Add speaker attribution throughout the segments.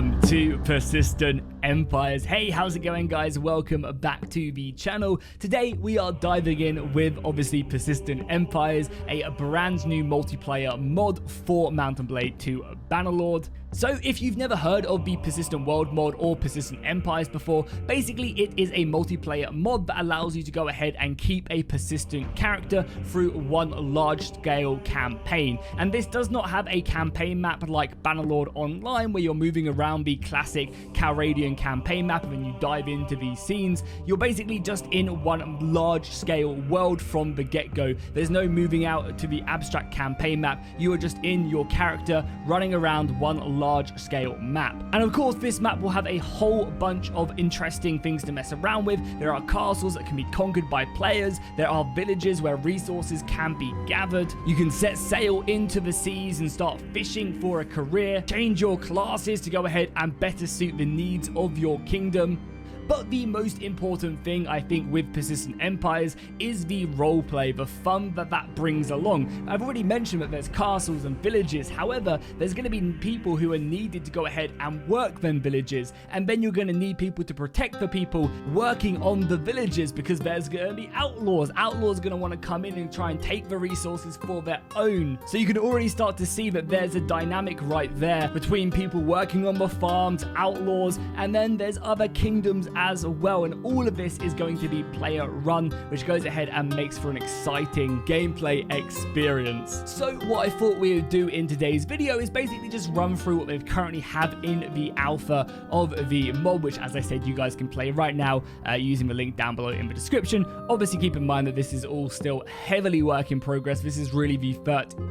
Speaker 1: Welcome to Persistent Empires. Hey, how's it going, guys? Welcome back to the channel. Today we are diving in with obviously Persistent Empires, a brand new multiplayer mod for Mount and Blade 2 Bannerlord. So if you've never heard of the Persistent World mod or Persistent Empires before, basically it is a multiplayer mod that allows you to go ahead and keep a persistent character through one large-scale campaign. And this does not have a campaign map like Bannerlord Online, where you're moving around the classic Calradian campaign map and then you dive into these scenes. You're basically just in one large-scale world from the get-go. There's no moving out to the abstract campaign map. You are just in your character running around one large-scale map. And of course, this map will have a whole bunch of interesting things to mess around with. There are castles that can be conquered by players. There are villages where resources can be gathered. You can set sail into the seas and start fishing for a career. Change your classes to go ahead and better suit the needs of your kingdom. But the most important thing, I think, with Persistent Empires is the roleplay, the fun that brings along. I've already mentioned that there's castles and villages. However, there's going to be people who are needed to go ahead and work them villages. And then you're going to need people to protect the people working on the villages, because there's going to be outlaws. Outlaws are going to want to come in and try and take the resources for their own. So you can already start to see that there's a dynamic right there between people working on the farms, outlaws, and then there's other kingdoms as well, and all of this is going to be player run, which goes ahead and makes for an exciting gameplay experience. So what I thought we would do in today's video is basically just run through what they currently have in the alpha of the mod, which, as I said, you guys can play right now using the link down below in the description. Obviously, keep in mind that this is all still heavily work in progress. This is really the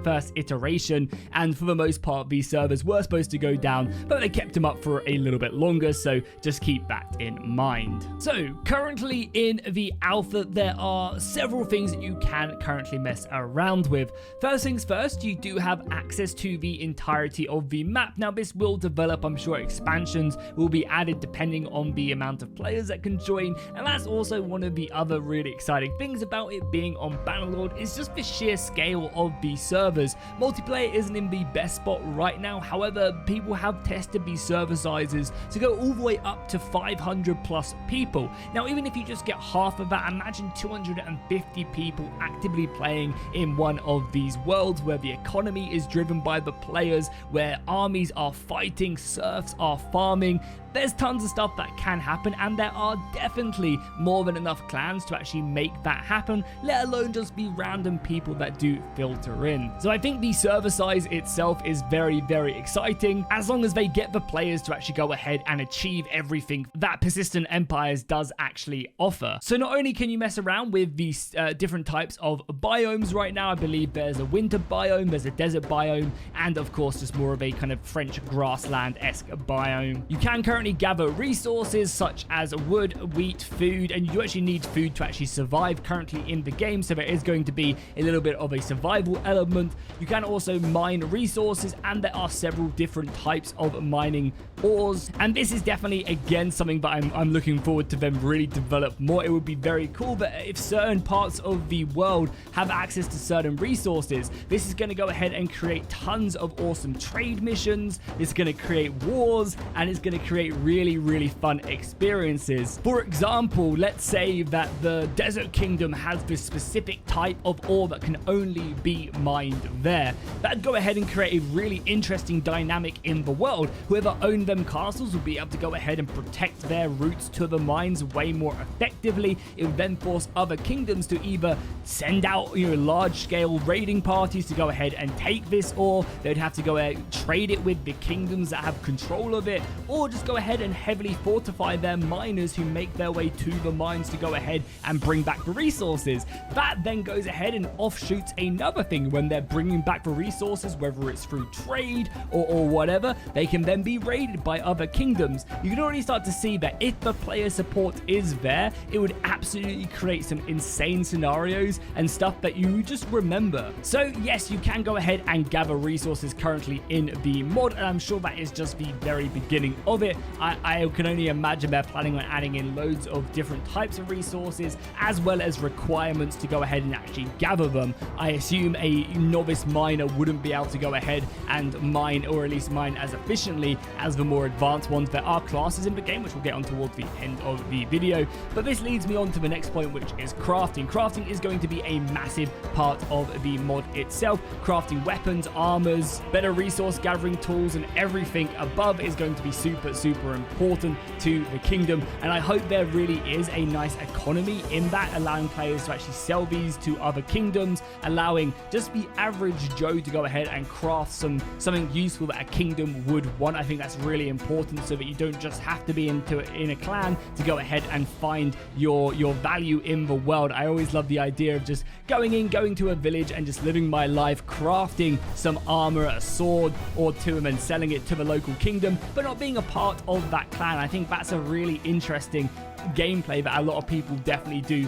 Speaker 1: first iteration, and for the most part, these servers were supposed to go down, but they kept them up for a little bit longer, so just keep that in mind. So currently in the alpha, there are several things that you can currently mess around with. First things first, you do have access to the entirety of the map. Now this will develop, I'm sure expansions will be added depending on the amount of players that can join, and that's also one of the other really exciting things about it being on Bannerlord, is just the sheer scale of the servers. Multiplayer isn't in the best spot right now. However, people have tested these server sizes to go all the way up to 500 plus people. Now, even if you just get half of that, imagine 250 people actively playing in one of these worlds where the economy is driven by the players, where armies are fighting, serfs are farming. There's tons of stuff that can happen, and there are definitely more than enough clans to actually make that happen, let alone just be random people that do filter in. So I think the server size itself is very, very exciting, as long as they get the players to actually go ahead and achieve everything that Persistent Empires does actually offer. So not only can you mess around with these different types of biomes right now, I believe there's a winter biome, there's a desert biome, and of course just more of a kind of French grassland-esque biome. You can currently gather resources such as wood, wheat, food, and you do actually need food to actually survive currently in the game, so there is going to be a little bit of a survival element. You can also mine resources, and there are several different types of mining ores, and this is definitely again something that I'm looking forward to them really develop more. It would be very cool that if certain parts of the world have access to certain resources, this is going to go ahead and create tons of awesome trade missions. It's going to create wars, and it's going to create really, really fun experiences. For example, let's say that the Desert Kingdom has this specific type of ore that can only be mined there. That'd go ahead and create a really interesting dynamic in the world. Whoever owned them castles will be able to go ahead and protect their routes to the mines way more effectively. It would then force other kingdoms to either send out, large-scale raiding parties to go ahead and take this ore. They'd have to go ahead and trade it with the kingdoms that have control of it, or just go ahead and heavily fortify their miners who make their way to the mines to go ahead and bring back the resources. That then goes ahead and offshoots another thing. When they're bringing back the resources, whether it's through trade or whatever, they can then be raided by other kingdoms. You can already start to see that if the player support is there, it would absolutely create some insane scenarios and stuff that you just remember. So yes, you can go ahead and gather resources currently in the mod, and I'm sure that is just the very beginning of it. I can only imagine they're planning on adding in loads of different types of resources, as well as requirements to go ahead and actually gather them. I assume a novice miner wouldn't be able to go ahead and mine, or at least mine as efficiently as the more advanced ones. There are classes in the game, which we'll get on towards the end of the video, but this leads me on to the next point, which is crafting. Crafting is going to be a massive part of the mod itself. Crafting weapons, armors, better resource gathering tools, and everything above is going to be super important to the kingdom, and I hope there really is a nice economy in that, allowing players to actually sell these to other kingdoms, allowing just the average Joe to go ahead and craft something useful that a kingdom would want. I think that's really important, so that you don't just have to be in a clan to go ahead and find your value in the world. I always love the idea of just going to a village and just living my life, crafting some armor, a sword or two, and then selling it to the local kingdom, but not being a part of that clan. I think that's a really interesting gameplay that a lot of people definitely do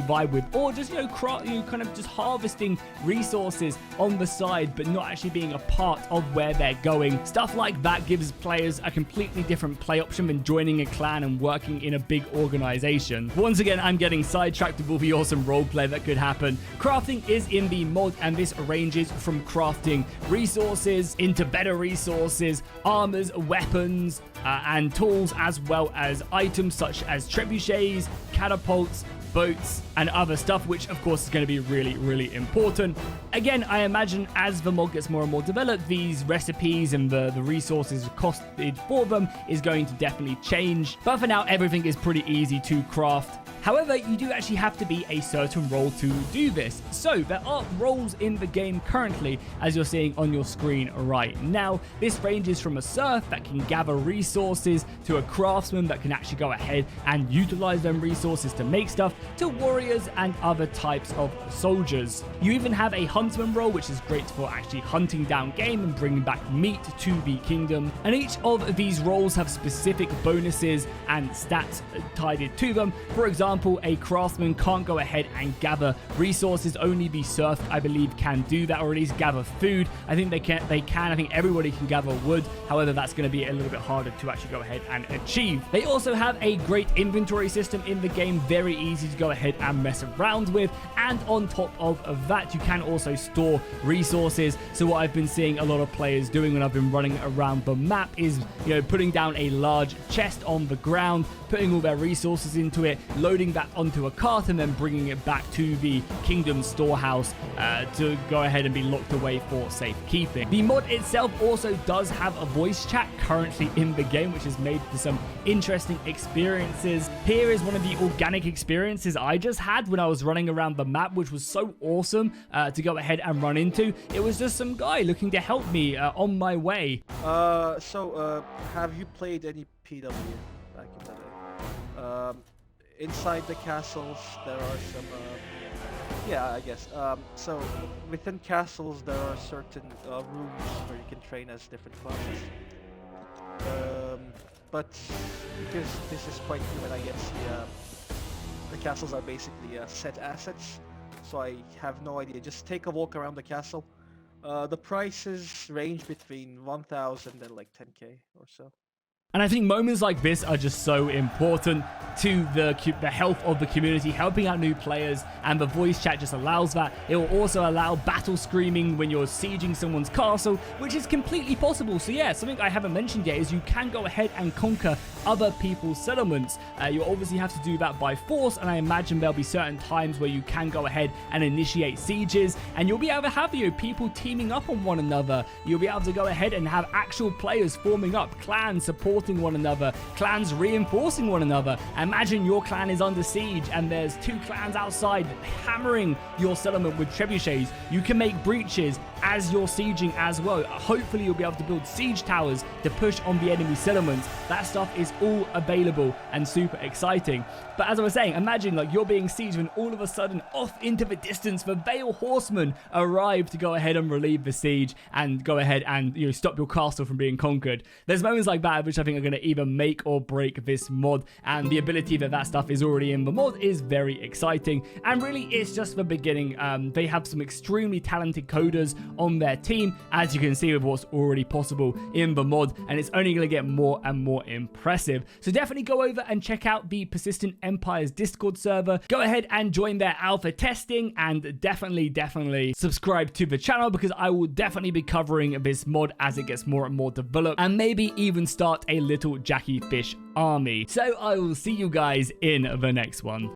Speaker 1: vibe with, or just kind of just harvesting resources on the side but not actually being a part of where they're going. Stuff like that gives players a completely different play option than joining a clan and working in a big organization. Once again, I'm getting sidetracked with all the awesome roleplay that could happen. Crafting is in the mod, and this ranges from crafting resources into better resources, armors, weapons, and tools, as well as items such as trebuchets, catapults, boats, and other stuff, which of course is going to be really important. Again, I imagine as the mod gets more and more developed, these recipes and the resources costed for them is going to definitely change, but for now everything is pretty easy to craft. However, you do actually have to be a certain role to do this. So there are roles in the game currently, as you're seeing on your screen right now. This ranges from a serf that can gather resources, to a craftsman that can actually go ahead and utilize them resources to make stuff, to warriors and other types of soldiers. You even have a huntsman role, which is great for actually hunting down game and bringing back meat to the kingdom. And each of these roles have specific bonuses and stats tied to them. For example, a craftsman can't go ahead and gather resources. Only the serf, I believe, can do that, or at least gather food. I think they can. I think everybody can gather wood. However, that's going to be a little bit harder to actually go ahead and achieve. They also have a great inventory system in the game, very easy to go ahead and mess around with. And on top of that, you can also store resources. So what I've been seeing a lot of players doing when I've been running around the map is, putting down a large chest on the ground, putting all their resources into it, loading that onto a cart, and then bringing it back to the kingdom storehouse to go ahead and be locked away for safekeeping. The mod itself also does have a voice chat currently in the game, which is made for some interesting experiences. Here is one of the organic experiences I just had when I was running around the map, which was so awesome to go ahead and run into. It was just some guy looking to help me on my way.
Speaker 2: Have you played any PW back in the day? Inside the castles, there are some, so within castles, there are certain rooms where you can train as different classes. But because this is quite new, and I guess the castles are basically set assets, so I have no idea. Just take a walk around the castle. The prices range between 1,000 and like 10k or so.
Speaker 1: And I think moments like this are just so important to the health of the community, helping out new players, and the voice chat just allows that. It will also allow battle screaming when you're sieging someone's castle, which is completely possible. So yeah, something I haven't mentioned yet is you can go ahead and conquer other people's settlements. You obviously have to do that by force, and I imagine there'll be certain times where you can go ahead and initiate sieges, and you'll be able to have people teaming up on one another. You'll be able to go ahead and have actual players forming up, clans supporting one another, clans reinforcing one another. Imagine your clan is under siege and there's two clans outside hammering your settlement with trebuchets. You can make breaches as you're sieging as well. Hopefully you'll be able to build siege towers to push on the enemy settlements. That stuff is all available and super exciting. But as I was saying, imagine like you're being sieged when all of a sudden off into the distance the Vale Horsemen arrive to go ahead and relieve the siege and go ahead and stop your castle from being conquered. There's moments like that which I think are going to either make or break this mod, and the ability that stuff is already in the mod is very exciting. And really it's just the beginning. They have some extremely talented coders on their team, as you can see with what's already possible in the mod, and it's only going to get more and more impressive. So definitely go over and check out the Persistent Empires Discord server. Go ahead and join their alpha testing, and definitely subscribe to the channel, because I will definitely be covering this mod as it gets more and more developed, and maybe even start a little Jackie Fish army. So I will see you guys in the next one.